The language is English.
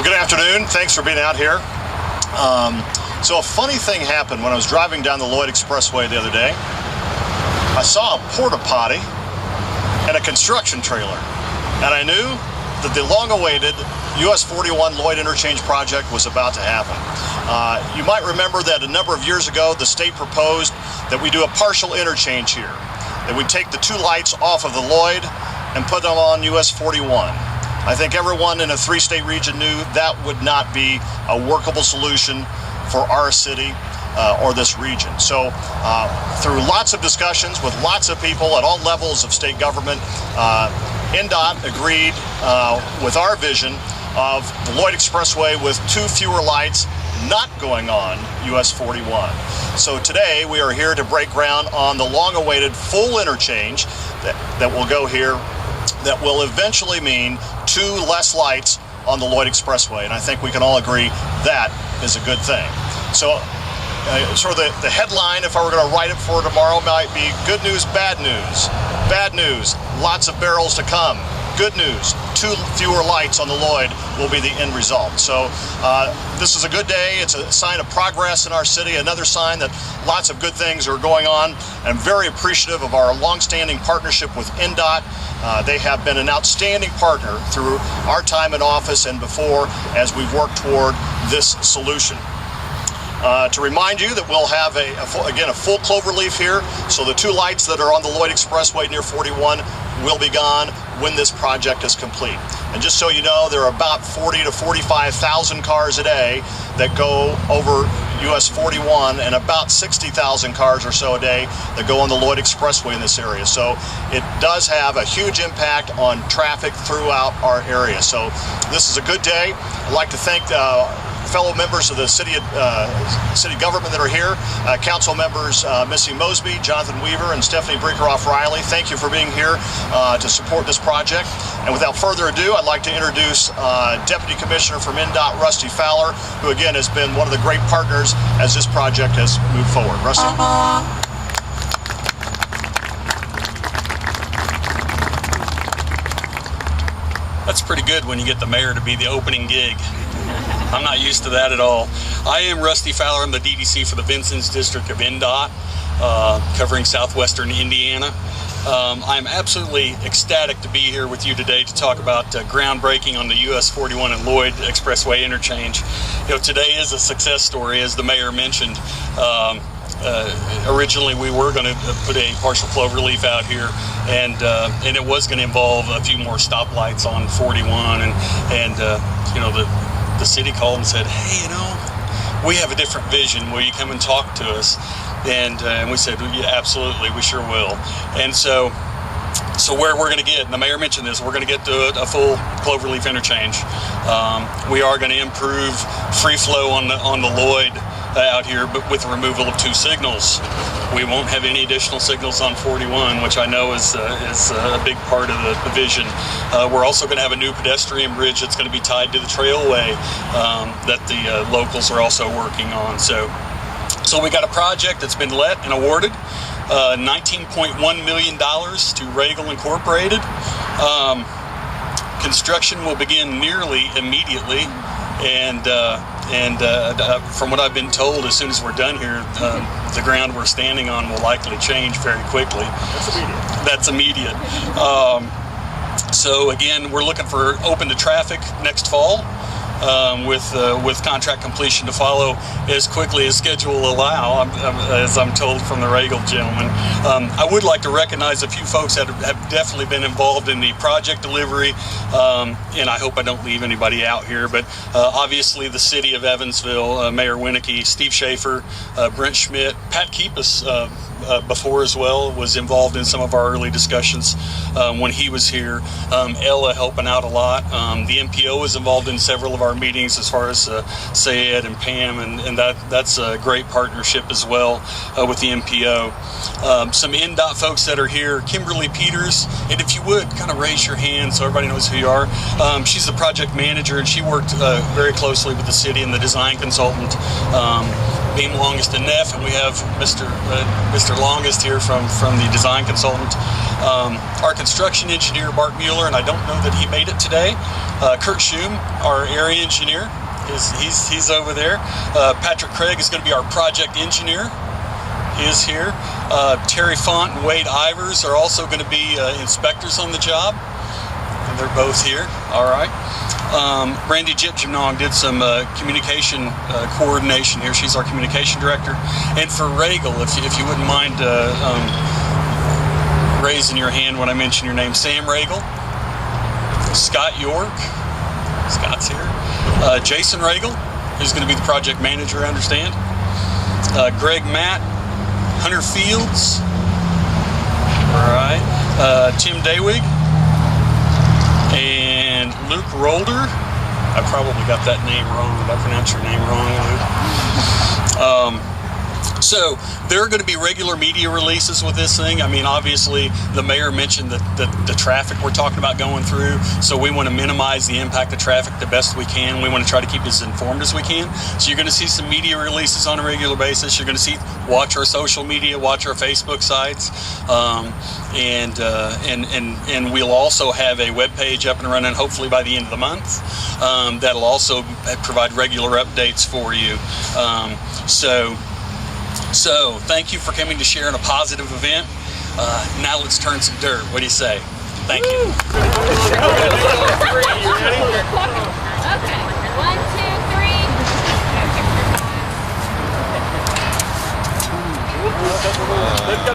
Well, good afternoon. Thanks for being out here. So a funny thing happened when I was driving down the Lloyd Expressway the other day. I saw a porta potty and a construction trailer, and I knew that the long-awaited US 41 Lloyd interchange project was about to happen. You might remember that a number of years ago, the state proposed that we do a partial interchange here, that we take the two lights off of the Lloyd and put them on US 41. I think everyone in a three-state region knew that would not be a workable solution for our city or this region. So through lots of discussions with lots of people at all levels of state government, NDOT agreed with our vision of the Lloyd Expressway with two fewer lights not going on US 41. So today we are here to break ground on the long-awaited full interchange that will go here, that will eventually mean two less lights on the Lloyd Expressway, and I think we can all agree that is a good thing. So sort of the headline, if I were going to write it for tomorrow, might be good news, bad news. Bad news, lots of barrels to come. Good news, two fewer lights on the Lloyd will be the end result. So this is a good day. It's a sign of progress in our city, another sign that lots of good things are going on. I'm very appreciative of our longstanding partnership with NDOT. They have been an outstanding partner through our time in office and before as we've worked toward this solution. To remind you that we'll have a full cloverleaf here, so the two lights that are on the Lloyd Expressway near 41 will be gone when this project is complete. And just so you know, there are about 40 to 45,000 cars a day that go over US 41 and about 60,000 cars or so a day that go on the Lloyd Expressway in this area. So it does have a huge impact on traffic throughout our area. So this is a good day. I'd like to thank fellow members of the city government that are here, council members Missy Mosby, Jonathan Weaver, and Stephanie Brinkeroff-Riley. Thank you for being here to support this project. And without further ado, I'd like to introduce Deputy Commissioner from NDOT, Rusty Fowler, who again has been one of the great partners as this project has moved forward. Rusty. That's pretty good when you get the mayor to be the opening gig. I'm not used to that at all. I am Rusty Fowler. I'm the DDC for the Vincennes District of NDOT, covering southwestern Indiana. I'm absolutely ecstatic to be here with you today to talk about groundbreaking on the US 41 and Lloyd Expressway interchange. You know, today is a success story, as the mayor mentioned. Originally, we were going to put a partial cloverleaf out here, and it was going to involve a few more stoplights on 41, and you know, the city called and said, hey, you know, we have a different vision. Will you come and talk to us? And we said, well, yeah, absolutely, we sure will. And so where we're going to get, and the mayor mentioned this, we're going to get to a full cloverleaf interchange. We are going to improve free flow on the Lloyd out here, but with the removal of two signals. We won't have any additional signals on 41, which I know is a big part of the vision. We're also going to have a new pedestrian bridge that's going to be tied to the trailway that the locals are also working on. So we got a project that's been let and awarded, $19.1 million to Regal Incorporated. Construction will begin nearly immediately, and from what I've been told, as soon as we're done here, the ground we're standing on will likely change very quickly. That's immediate. So again, we're looking for open to traffic next fall, with contract completion to follow as quickly as schedule will allow, as I'm told from the Regal gentleman. I would like to recognize a few folks that have definitely been involved in the project delivery, and I hope I don't leave anybody out here, but obviously the city of Evansville, Mayor Winnecke, Steve Schaefer, Brent Schmidt, Pat Keepus before as well was involved in some of our early discussions when he was here. Ella helping out a lot. The MPO was involved in several of our meetings as far as Sayed and Pam, and that's a great partnership as well with the MPO. Some NDOT folks that are here, Kimberly Peters, and if you would kind of raise your hand so everybody knows who you are. She's the project manager, and she worked very closely with the city and the design consultant, Beam Longest and Neff, and we have Mr. Longest here from the design consultant. Our construction engineer, Bart Mueller, and I don't know that he made it today. Kurt Schum, our area engineer, he's over there. Patrick Craig is going to be our project engineer. He is here. Terry Font and Wade Ivers are also going to be inspectors on the job. And they're both here. All right. Brandy Jipjimnong did some communication coordination here. She's our communication director. And for Regal, if you wouldn't mind raising your hand when I mention your name, Sam Regal, Scott York, Scott's here, Jason Regal, who's going to be the project manager, I understand, Greg Matt, Hunter Fields, all right, Tim Daywig, and Luke Rolder. I probably got that name wrong. Did I pronounce your name wrong, Luke? So there are going to be regular media releases with this thing. I mean, obviously, the mayor mentioned the traffic we're talking about going through, so we want to minimize the impact of traffic the best we can. We want to try to keep as informed as we can. So you're going to see some media releases on a regular basis. You're going to watch our social media, watch our Facebook sites, and we'll also have a web page up and running hopefully by the end of the month. That'll also provide regular updates for you. So thank you for coming to share in a positive event. Now let's turn some dirt. What do you say? Thank you. Okay. 1, 2, 3.